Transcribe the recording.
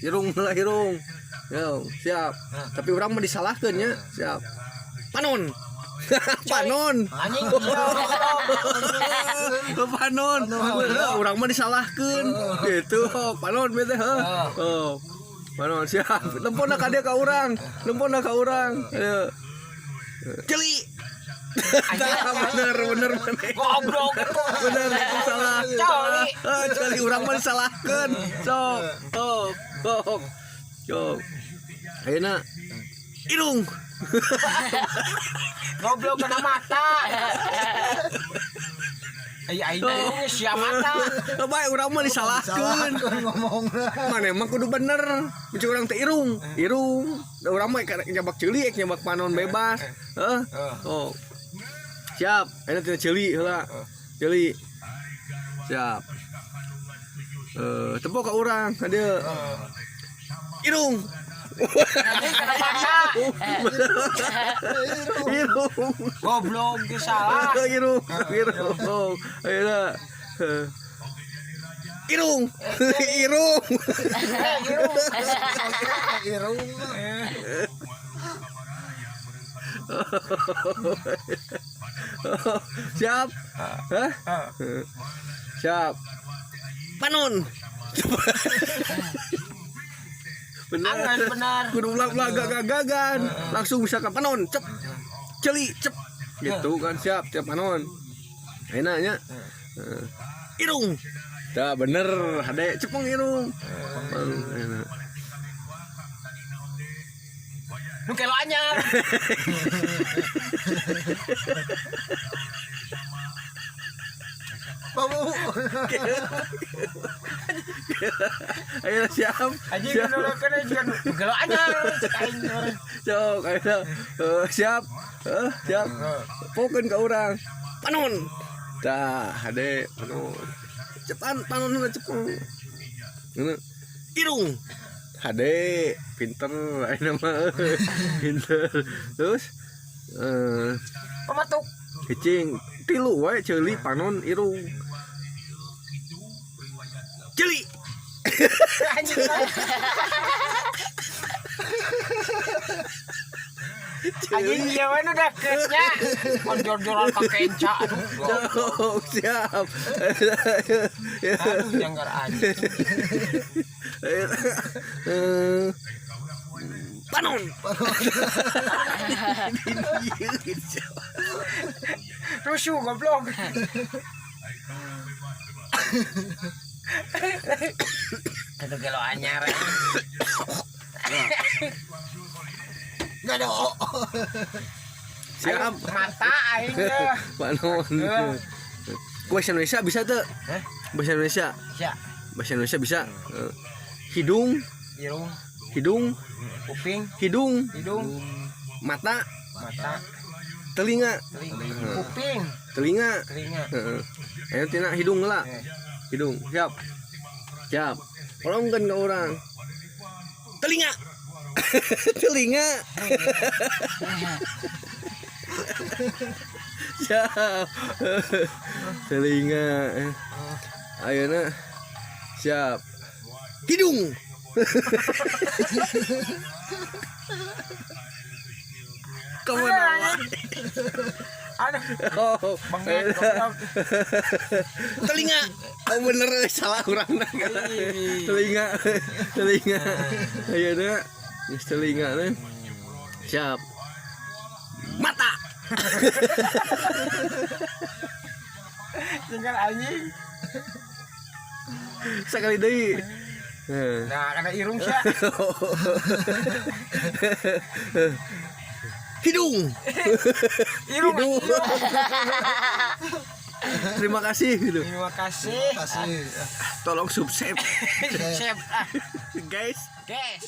Irung lah irung. Yo, siap. Tapi orang mah disalahkeun nya. Siap. Panon. Panon. Anjing. Panon. Urang mah disalahkeun. Gitu. Panon bete heuh. Oh. Panon siap. Lemponna ka dia ka urang. Lemponna ka urang. Ayo. Celi. Bener maneh. Goblok. Bener itu salah. Coli. Celi urang mah disalahkeun. Sok. Sok. Sok. Ayeuna irung. Goblok kena mata. Ayo sia mata. Bae urang mah disalahkeun. Mana emang kudu bener. Muncul urang teh irung. Irung. Da urang mah nyabak ceuli nyabak panon bebas. Heeh. Oh. Siap. Ayeuna tina ceuli heula. Ceuli. Siap. Tempo ka urang hadieu. Irung. Irung. Goblok ge salah. Irung. Ayeuna. Irung. Irung. Irung. Siap. Hah? Siap. Panon. Benar. Kudu ulang gagagan. Langsung bisa ke panon. Cep. Celi, cep. Gitu kan siap, tiap panon. Enak nya. Irung. Dah bener, hade cepeng irung. Enak. Nu kelo anyar. Babu. Ayo siap. Anjing nu kena jeung nu kelo anyar. Cok, ayo. Siap. Siap. Pokeun ka urang. Panon. Dah, hade panon. Cepan panon cepeng. Irung. Hade pinter ayeuna mah. Pinter. Terus Pematuk. Cicing tilu wae ceuli panon irung. Celi. Anjing. Anjing ieu we nu deketnya. Jor-joran ka kenca. Aduh, siap. Aduh janggar anjing. Panon. Rusuh goblok. Aduh kelo anyar. Enggak ada. Siap. Mata aing teh. Panon. Bahasa Indonesia bisa tuh? Bahasa Indonesia. Bisa. Bahasa Indonesia bisa. Hidung, Irung, hidung, kuping, hidung, mata, telinga, kuping, telinga. telinga. Ayo tina hidung lah. Hidung, siap. Siap. Olongkeun ka urang. Telinga. Telinga. Siap. Telinga. Ayeuna siap. Hidung. Kemana? Aduh, Oh, bangga goblok. telinga. Oh bener salah urang telinga. Telinga. Ayeuna geus telinga teh. Siap. Mata. Tinggal anjing. Sekali deui. Nah, kena irung sia. Hidung. Irung. Hidung. Terima kasih gitu. Terima kasih. Tolong subscribe Siap. guys. Guys.